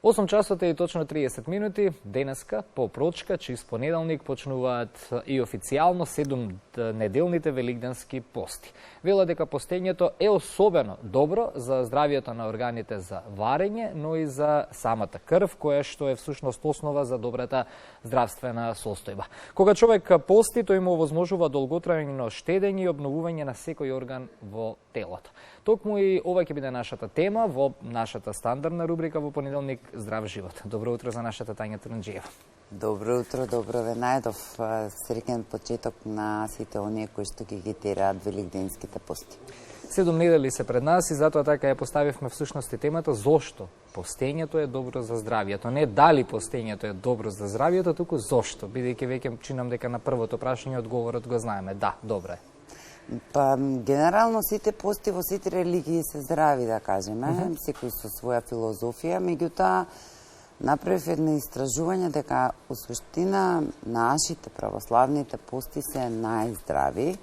8 часот и точно 30 минути, денеска, по прочка, чист понеделник, почнуваат и официјално 7 неделните великденски пости. Вела дека постењето е особено добро за здравието на органите за варење, но и за самата крв, која што е всушност основа за добрата здравствена состојба. Кога човек пости, тој му овозможува долготрајно штедење и обновување на секој орган во телото. Токму и ова ќе биде нашата тема во нашата стандардна рубрика во понеделник Здрав живот. Добро утро за нашата Тања Турнџиева. Добро утро, добро ве најдов. Среќен почеток на сите оние кои што ги тераат великденските пости. 7 недели се пред нас и затоа така ја поставивме всушност и темата зошто постењето е добро за здравието. Не дали постењето е добро за здравието, туку зошто, бидејќи веќе чинам дека на првото прашање одговорот го знаеме. Да, добро е. Па, генерално сите пости во сите религии се здрави, да кажеме, секој со своја филозофија, меѓутоа направив едно истражување дека у суштина нашите православните пости се најздрави,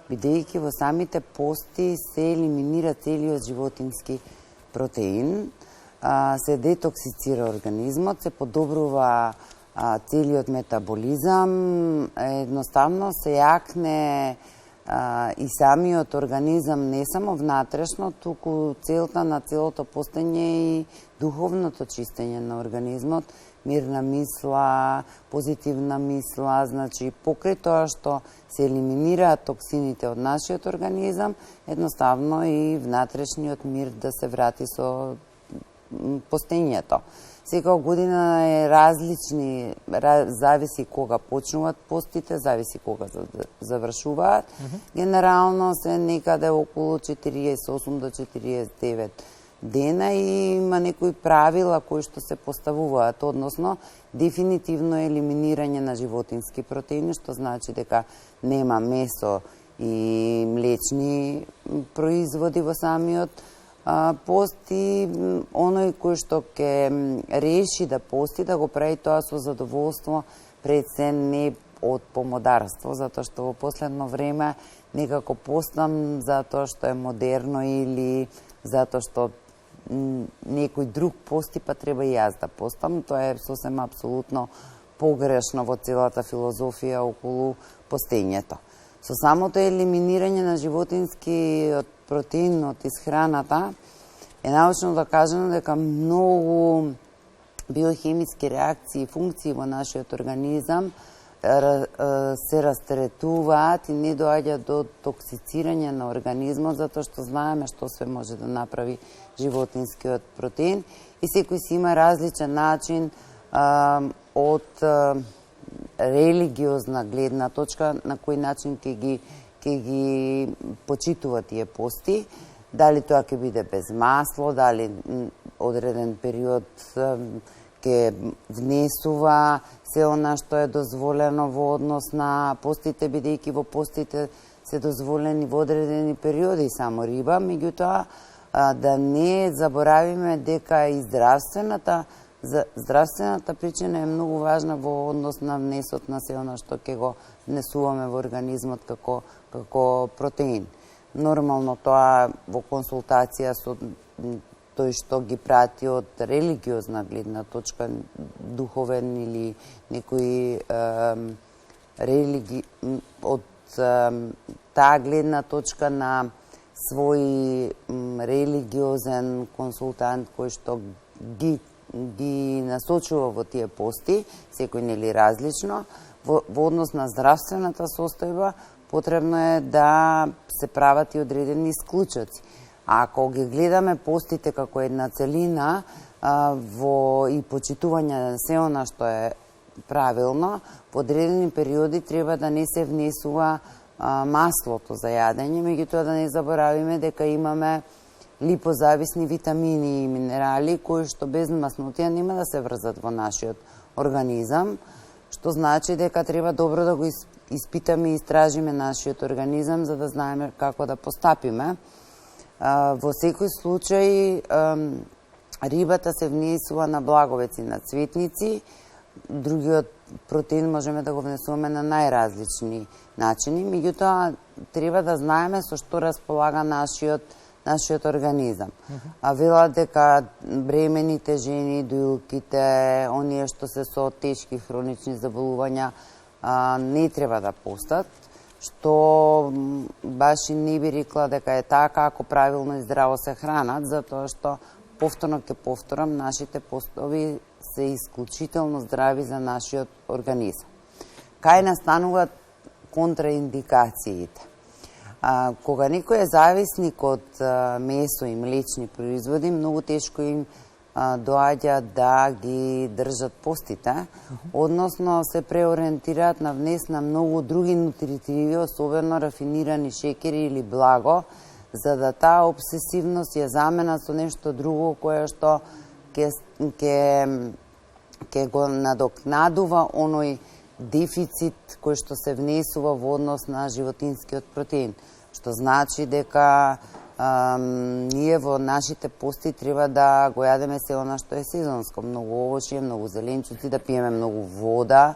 бидејќи во самите пости се елиминира целиот животински протеин, се детоксицира организмот, се подобрува целиот метаболизам, едноставно се јакне и самиот организам не само внатрешно, туку целта на целото постење и духовното чистење на организмот, мирна мисла, позитивна мисла, значи покрај тоа што се елиминираат токсините од нашиот организам, едноставно и внатрешниот мир да се врати со постењето. Секоја година е различни, зависи кога почнуваат постите, зависи кога завршуваат. Генерално се некаде околу 48 до 49 дена и има некои правила кои што се поставуваат, односно дефинитивно елиминирање на животински протеини, што значи дека нема месо и млечни производи во самиот пост и оној кој што ќе реши да пости, да го прави тоа со задоволство, пред се не од помодарство, затоа што во последно време некако постам затоа што е модерно или затоа што некој друг пости, па треба и јас да постам. Тоа е сосем апсолутно погрешно во целата филозофија околу постењето. Со самото елиминирање на животинскиот протеин од исхраната е научно докажано дека многу биохемиски реакции и функции во нашиот организам се растретуваат и не доаѓа до токсицирање на организмот, затоа што знаеме што се може да направи животинскиот протеин и секој си има различен начин од религиозна гледна точка на кој начин ќе ги почитува тие пости, дали тоа ќе биде без масло, дали одреден период ќе внесува се она што е дозволено во однос на постите, бидејќи во постите се дозволени во одредени периоди само риба, меѓутоа да не заборавиме дека и здравствената причина е многу важна во однос на внесот на се она што ќе го внесуваме во организмот како протеин. Нормално тоа во консултација со тој што ги прати од религиозна гледна точка, духовен или некој од таа гледна точка на свој религиозен консултант кој што ги насочува во тие пости, секој нели различно, во однос на здравствената состојба, потребно е да се прават и одредени исклучоци. Ако ги гледаме постите како една целина и почитување на се она што е правилно, во одредени периоди треба да не се внесува маслото за јадење, меѓутоа да не заборавиме дека имаме липозависни витамини и минерали кои што без маснотија нема да се врзат во нашиот организам, што значи дека треба добро да го испитаме и истражиме нашиот организам за да знаеме како да постапиме. Во секој случај рибата се внесува на благовеци, на цветници, другиот протеин можеме да го внесуваме на најразлични начини, меѓутоа треба да знаеме со што располага нашиот нашиот организам. А велат дека бремените жени, доилките, оние што се со тешки хронични заболувања, не треба да постат, што баш и не би рекла дека е така ако правилно и здраво се хранат, затоа што повторно ќе повторам, нашите постови се исклучително здрави за нашиот организам. Кај настануваат контраиндикациите? Кога некој е зависник од месо и млечни производи, многу тешко им доаѓа да ги држат постите, односно се преориентираат на внес на многу други нутритиви, особено рафинирани шекери или благо, за да таа обсесивност ја замена со нешто друго кое што ќе го надокнадува оној дефицит кој што се внесува во однос на животинскиот протеин, што значи дека ние во нашите пости треба да го јадеме се она што е сезонско, многу овошје, многу зеленчуци, да пиеме многу вода,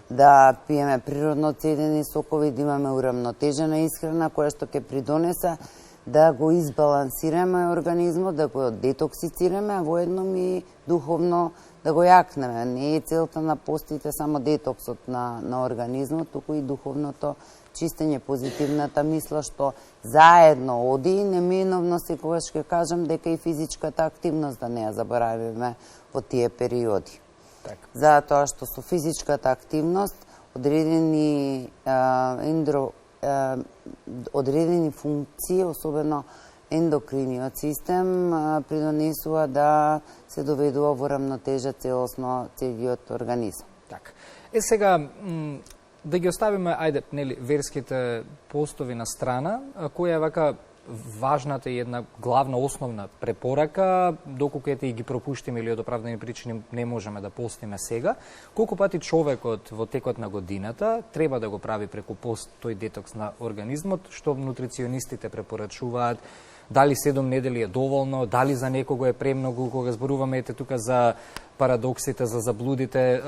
да пиеме природно цедени сокови, да имаме урамнотежена исхрана која што ќе придонесе да го избалансираме организмот, да го детоксицираме, а воедно и духовно да го јакнеме. Не е целта на постите само детоксот на организмот, туку и духовното чистење, позитивната мисла што заедно оди, неминовно секогаш ќе кажам дека и физичката активност да не ја заборавиме во тие периоди. Затоа што со физичката активност одредени одредени функции, особено ендокриниот систем, придонесува да се доведува во рамнотежа целосно целиот организам. Така. Сега да ги оставиме, ајде, нели, верските постови на страна, која е вака важната и една главна основна препорака, доколку ете и ги пропуштиме или од оправдани причини не можеме да постиме сега, колку пати човекот во текот на годината треба да го прави преку пост тој детокс на организмот, што нутриционистите препорачуваат, дали 7 недели е доволно, дали за некого е премногу, кога зборуваме ете тука за парадоксите, за заблудите,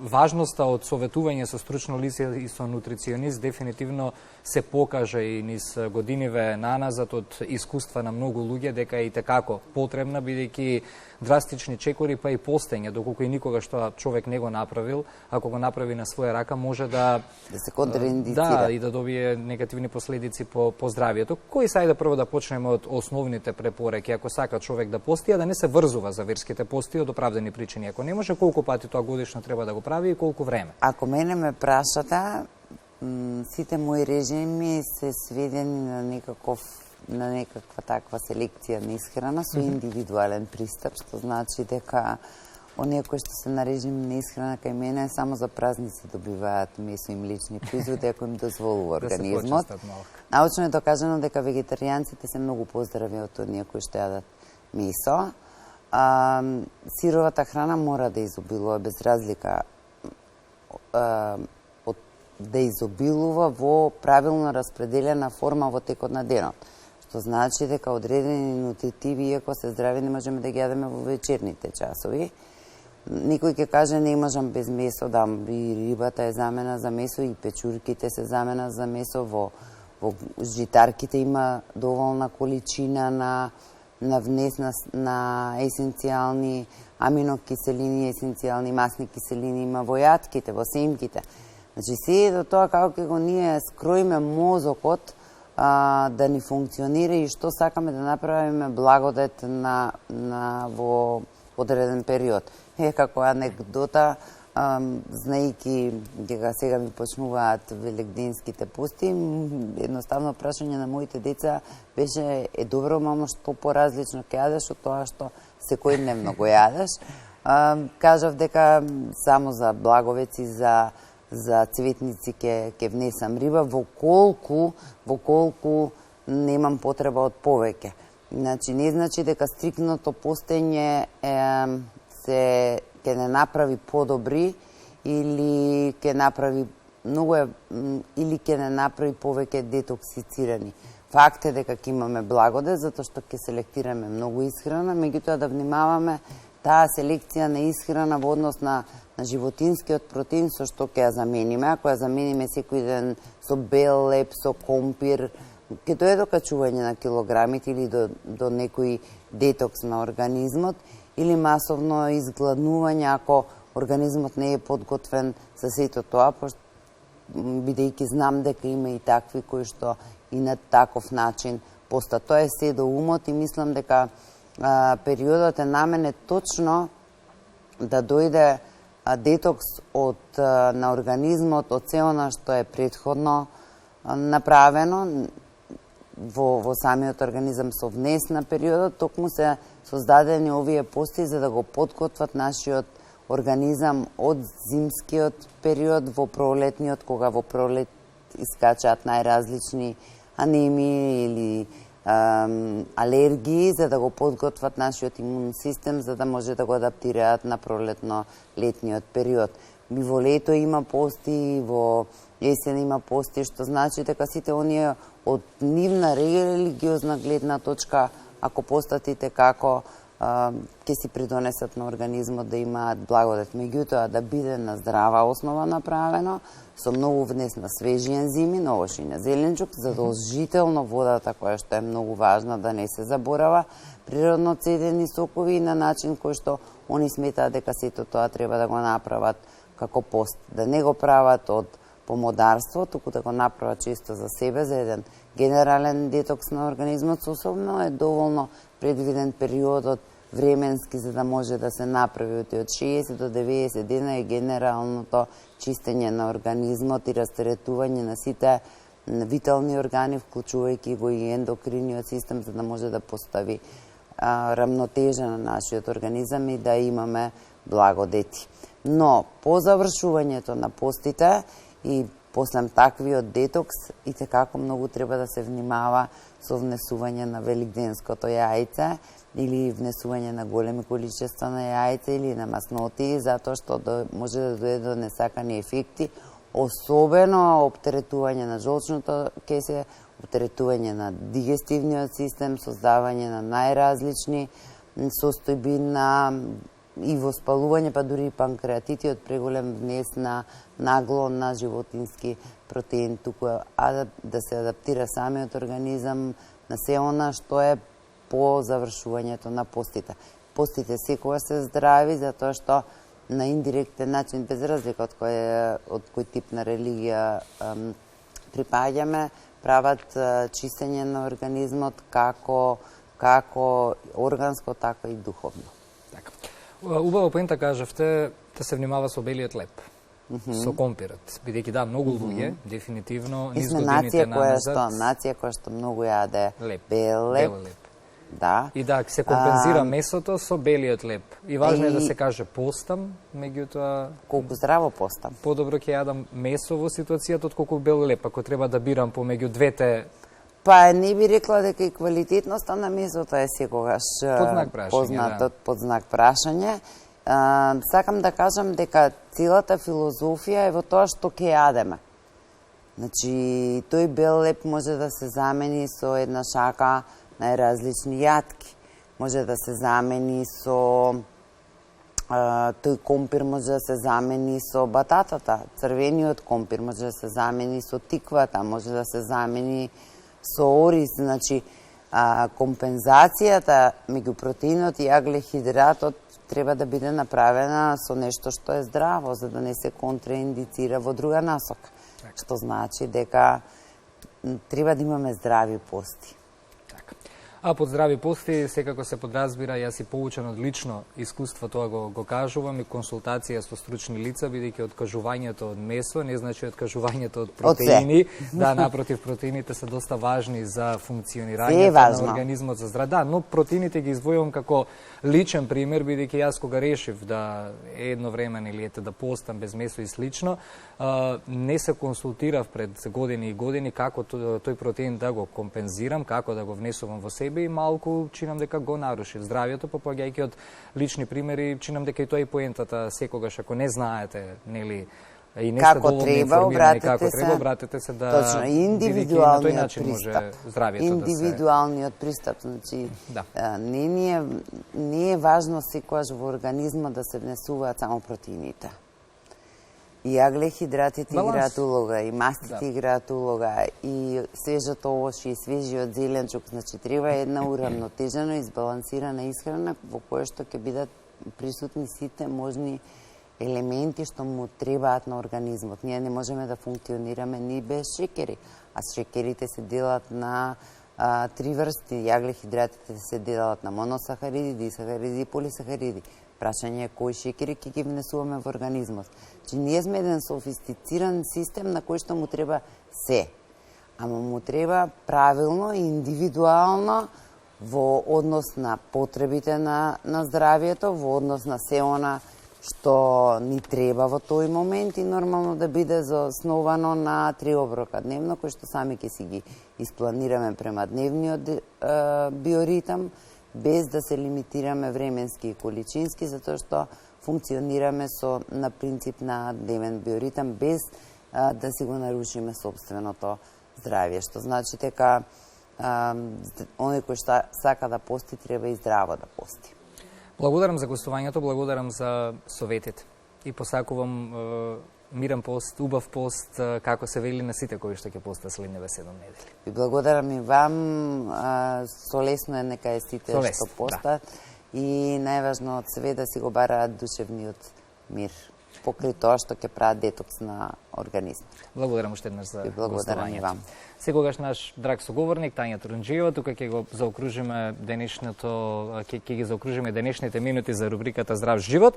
важноста од советување со стручно лице и со нутриционист дефинитивно се покажа и низ годиниве наназад од искуства на многу луѓе дека е и tekako потребна, бидејќи драстични чекори па и постење, доколку и никогаш тоа човек не го направил, ако го направи на своја рака може да се контраиндицира. Да, и да добие негативни последици по здравието. Кои се, ајде прво да почнеме од основните препораки, ако сака човек да пости, а да не се врзува за верските пости од оправдани причини. Ако не може, колку пати тоа годишно треба да го прави и колку време? Ако мене ме прашате, сите мои режими се сведени на некаква таква селекција на исхрана со индивидуален пристап, што значи дека оние кои што се на режим на исхрана кај мене само за празници добиваат месо и млечни производи ако им дозволува организмот. Научно е докажано дека вегетаријанците се многу поздрави од оние кои што јадат месо. Сировата храна мора да изобилува без разлика да изобилува во правилно распределена форма во текот на денот. Што значи дека одредени нутритиви, иако се здрави, не можеме да ги јадеме во вечерните часови. Никој ќе каже не можам без месо, да, и рибата е замена за месо, и печурките се замена за месо, во житарките има доволна количина на внес на есенцијални аминокиселини, есенцијални масни киселини има во јатките, во семките. Значи, се до тоа како ќе го ние скроиме мозокот да ни функционира и што сакаме да направиме благодет во одреден период. Како анекдота, знаејќи дека сега ми почнуваат великденските пости, едноставно прашање на моите деца беше добро, мамо, што поразлично ќе јадеш од тоа што секојдневно го јадеш. Кажав дека само за благовеци, за цветници ќе внесам риба, во колку немам потреба од повеќе. Значи, не значи дека стрикното постење ќе не направи подобри или ќе направи или ќе не направи повеќе детоксицирани. Факт е дека ќе имаме благодет, затоа што ќе селектираме многу исхрана, меѓутоа да внимаваме таа селекција на исхрана во однос на животинскиот протеин со што ќе ја замениме. Ако ја замениме секој ден со бел леб, со компир, ќе дојде до качување на килограмите или до некој детокс на организмот или масовно изгладнување ако организмот не е подготвен за сето тоа, бидејќи знам дека има и такви кои што и на таков начин постат. Тоа е се до умот и мислам дека периодот е намене точно да дојде детокс на организмот од се она што е претходно направено во самиот организам со внес на периодот, токму се создадени овие пости за да го подготват нашиот организам од зимскиот период во пролетниот, кога во пролет искачаат најразлични анемии или алергии, за да го подготват нашиот имунен систем, за да може да го адаптираат на пролетно-летниот период. И во лето има пости, во есен има пости, што значи дека сите оние од нивна религиозна гледна точка, ако постатите како ќе си придонесат на организмот да имаат благодет. Меѓутоа, да биде на здрава основа направено, со многу внес на свежи ензими, новош и на зеленчук, задолжително водата која што е многу важна да не се заборава, природно цедени сокови и на начин кој што они сметаат дека сето тоа треба да го направат како пост. Да не го прават од помодарство, туку да го направат чисто за себе, за еден генерален детокс на организмот, особено е доволно предвиден периодот временски за да може да се направи од 60 до 90 дена е генералното чистење на организмот и растретување на сите витални органи, вклучувајќи го и ендокриниот систем, за да може да постави рамнотежа на нашиот организам и да имаме благодети. Но по завршувањето на постите и после таквиот детокс, и како многу треба да се внимава со внесување на великденското јајце или внесување на големи количества на јајце или на масноти, затоа што може да дојде до несакани ефекти, особено оптеретување на жолчното кесе, оптеретување на дигестивниот систем, создавање на најразлични состојби и воспалување, па дури и панкреатити од преголем внес на наглон на животински протеин, туку да се адаптира самиот организам на се она што е по завршувањето на постите. Постите секогаш се здрави, затоа што на индиректен начин, без разлика од кој тип на религија припаѓаме, прават чистење на организмот како органско, така и духовно. Убава поента кажавте да се внимава со белиот леп, со компирот, бидејќи да, многу луѓе, дефинитивно, низ годините назад... Нација која што многу јаде бел леп. Да. И да, се компензира месото со белиот леп. И важно е да се каже постам, меѓутоа... Колку здраво постам. Подобро ќе јадам месо во ситуацијата отколку бел леп, ако треба да бирам помеѓу двете... Па не би рекла дека и квалитетноста на месото е секогаш познато под знак прашање. Сакам да кажам дека целата филозофија е во тоа што ќе јадеме. Значи, тој бел леп може да се замени со една шака најразлични јатки. Може да се замени со... тој компир може да се замени со бататата. Црвениот компир може да се замени со тиквата, може да се замени со ориз. Значи, компензацијата меѓу протеинот и аглехидратот треба да биде направена со нешто што е здраво, за да не се контраиндицира во друга насока. Што значи дека треба да имаме здрави пости. А под здрави пости секако се подразбира, јас си поучен од лично искуство, тоа го кажувам, и консултација со стручни лица, бидејќи откажувањето од месо не значи откажувањето од протеини. Да, напротив, протеините се доста важни за функционирањето на организмот за здраве. Да, но протеините ги издвојувам како личен пример, бидејќи јас кога решив да едно време или да постам без месо и слично, не се консултирав пред години и години како тој протеин да го компензирам, како да го внесувам во себе и малку чинам дека го нарушив здравјето, попаѓајќи од лични примери, чинам дека и тоа и поентата секогаш ако не знаете, нели, и не сте доволно информирани како треба, обратете се да точно индивидуалниот пристап. Индивидуалниот пристап, значи не е важно секогаш во организмот да се внесуваат само протеините. И аглехидратите Баланс. играат улога, и мастите Да. играат улога, и свежото овошје, и свежиот зеленчук. Значи, треба една уравнотежена и избалансирана исхрана во која што ќе бидат присутни сите можни елементи што му требаат на организмот. Ние не можеме да функционираме ни без шекери, а шекерите се делат на три врсти. Јаглехидратите се делат на моносахариди, дисахариди и полисахариди. Прашање е кои шекери ќе ги внесуваме во организмот. Че ние сме еден софистициран систем на кој што му треба се. Ама му треба правилно и индивидуално во однос на потребите на здравието, во однос на се она што ни треба во тој момент и нормално да биде заосновано на 3 оброка дневно, кои што сами ќе си ги испланираме према дневниот биоритам, без да се лимитираме временски и количински, затоа што функционираме на принцип на дневен биоритам, без да си го нарушиме собственото здравје. Што значи дека оној кој што сака да пости, треба и здраво да пости. Благодарам за гостувањето, благодарам за советите. И посакувам мирен пост, убав пост, како се вели на сите кои што ќе постат следниве 7 недели. И благодарам и вам, солесно е нека е сите што постат и најважно од све да си го бараат душевниот мир, покрај тоа што ќе прават детокс на организмот. Благодарам уште еднаш за благодарам и вам. Секогаш наш драг соговорник Тања Турунџиева, тука ќе го заокружиме денешните минути за рубриката Здрав живот.